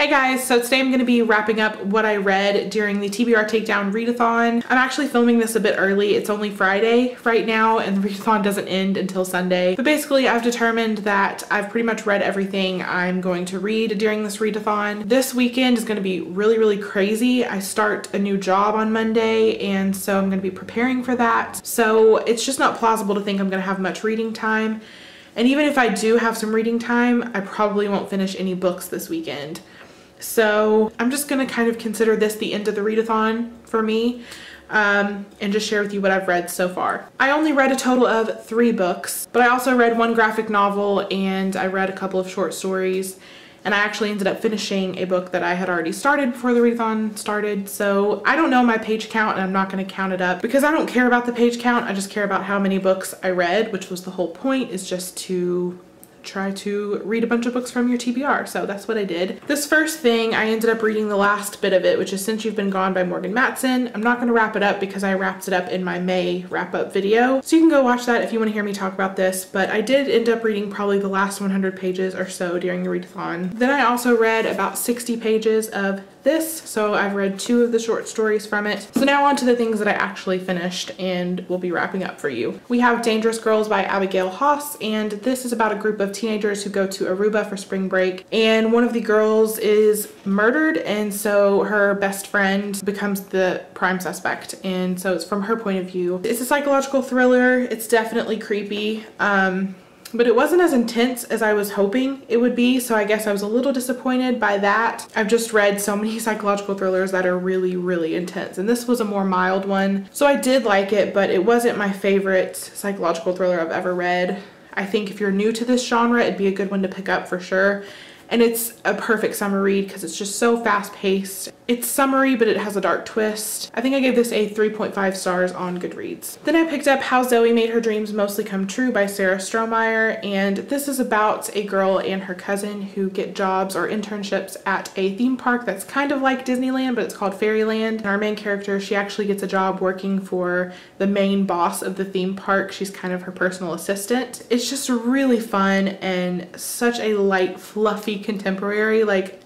Hey guys, so today I'm going to be wrapping up what I read during the TBR Takedown readathon. I'm actually filming this a bit early. It's only Friday right now and the readathon doesn't end until Sunday. But basically I've determined that I've pretty much read everything I'm going to read during this readathon. This weekend is going to be really crazy. I start a new job on Monday and so I'm going to be preparing for that. So it's just not plausible to think I'm going to have much reading time. And even if I do have some reading time, I probably won't finish any books this weekend. So I'm just gonna kind of consider this the end of the readathon for me and just share with you what I've read so far. I only read a total of 3 books, but I also read 1 graphic novel and I read a couple of short stories, and I actually ended up finishing a book that I had already started before the readathon started. So I don't know my page count and I'm not gonna count it up because I don't care about the page count. I just care about how many books I read, which was the whole point, is just to try to read a bunch of books from your TBR. So that's what I did. This first thing, I ended up reading the last bit of it, which is Since You've Been Gone by Morgan Matson. I'm not going to wrap it up because I wrapped it up in my May wrap up video. So you can go watch that if you want to hear me talk about this, but I did end up reading probably the last 100 pages or so during the readathon. Then I also read about 60 pages of this, so I've read 2 of the short stories from it. So now on to the things that I actually finished and will be wrapping up for you. We have Dangerous Girls by Abigail Haas, and this is about a group of teenagers who go to Aruba for spring break, and one of the girls is murdered, and so her best friend becomes the prime suspect, and so it's from her point of view. It's a psychological thriller. It's definitely creepy. But it wasn't as intense as I was hoping it would be, so I guess I was a little disappointed by that. I've just read so many psychological thrillers that are really intense, and this was a more mild one. So I did like it, but it wasn't my favorite psychological thriller I've ever read. I think if you're new to this genre, it'd be a good one to pick up for sure. And it's a perfect summer read because it's just so fast-paced. It's summery, but it has a dark twist. I think I gave this a 3.5 stars on Goodreads. Then I picked up How Zoe Made Her Dreams Mostly Come True by Sarah Strohmeyer, and this is about a girl and her cousin who get jobs or internships at a theme park that's kind of like Disneyland, but it's called Fairyland. And our main character, she actually gets a job working for the main boss of the theme park. She's kind of her personal assistant. It's just really fun and such a light, fluffy contemporary. Like,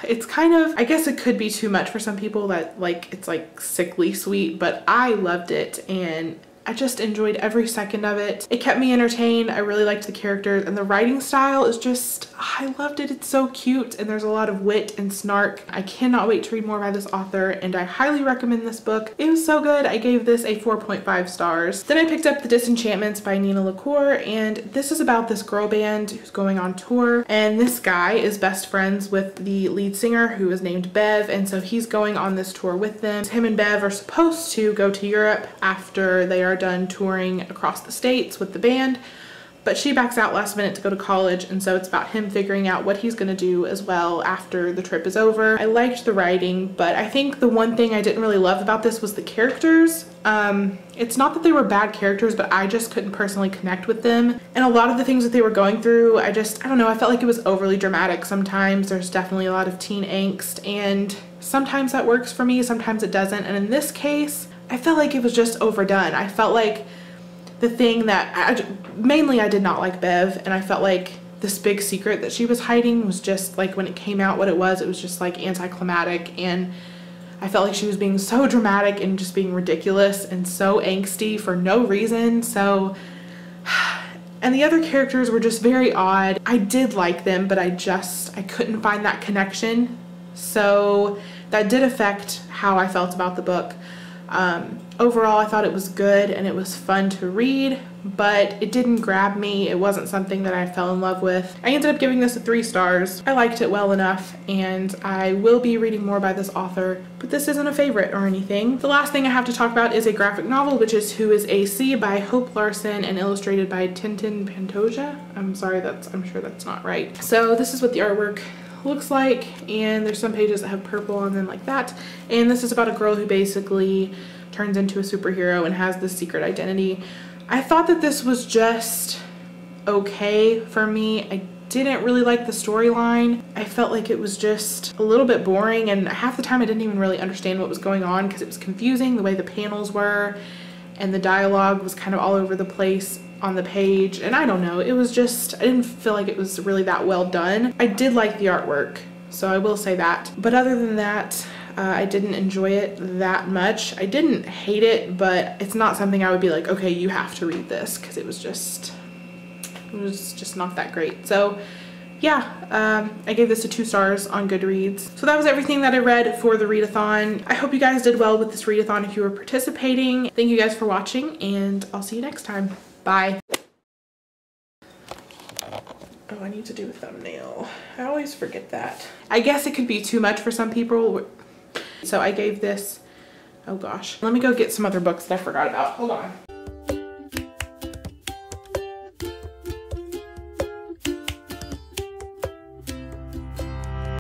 it's kind of, I guess it could be too much for some people that like it's like sickly sweet, but I loved it and I just enjoyed every second of it. It kept me entertained. I really liked the characters, and the writing style is just, I loved it. It's so cute and there's a lot of wit and snark. I cannot wait to read more by this author and I highly recommend this book. It was so good. I gave this a 4.5 stars. Then I picked up The Disenchantments by Nina LaCour, and this is about this girl band who's going on tour, and this guy is best friends with the lead singer who is named Bev, and so he's going on this tour with them. Him and Bev are supposed to go to Europe after they are done touring across the states with the band, but she backs out last minute to go to college, and so it's about him figuring out what he's gonna do as well after the trip is over. I liked the writing, but I think the one thing I didn't really love about this was the characters. It's not that they were bad characters, but I just couldn't personally connect with them, and a lot of the things that they were going through, I don't know, I felt like it was overly dramatic sometimes. There's definitely a lot of teen angst, and sometimes that works for me, sometimes it doesn't, and in this case I felt like it was just overdone. I felt like the thing that mainly I did not like Bev, and I felt like this big secret that she was hiding was just like, when it came out what it was just like anticlimactic, and I felt like she was being so dramatic and just being ridiculous and so angsty for no reason. So, and the other characters were just very odd. I did like them, but I couldn't find that connection. So that did affect how I felt about the book. Overall, I thought it was good and it was fun to read, but it didn't grab me. It wasn't something that I fell in love with. I ended up giving this a 3 stars. I liked it well enough, and I will be reading more by this author, but this isn't a favorite or anything. The last thing I have to talk about is a graphic novel, which is Who is AC by Hope Larson and illustrated by Tintin Pantoja. I'm sure that's not right. So this is what the artwork looks like, and there's some pages that have purple on them like that, and this is about a girl who basically turns into a superhero and has this secret identity. I thought that this was just okay for me. I didn't really like the storyline. I felt like it was just a little bit boring, and half the time I didn't even really understand what was going on because it was confusing the way the panels were, and the dialogue was kind of all over the place on the page, and I don't know, it was just, I didn't feel like it was really that well done. I did like the artwork, So I will say that. But other than that, I didn't enjoy it that much. I didn't hate it, but it's not something I would be like, okay, you have to read this, because it was just not that great. So yeah, I gave this a 2 stars on Goodreads. So that was everything that I read for the readathon. I hope you guys did well with this readathon if you were participating. Thank you guys for watching, and I'll see you next time. Bye. Oh, I need to do a thumbnail. I always forget that. I guess it could be too much for some people. So I gave this, oh gosh. Let me go get some other books that I forgot about. Hold on.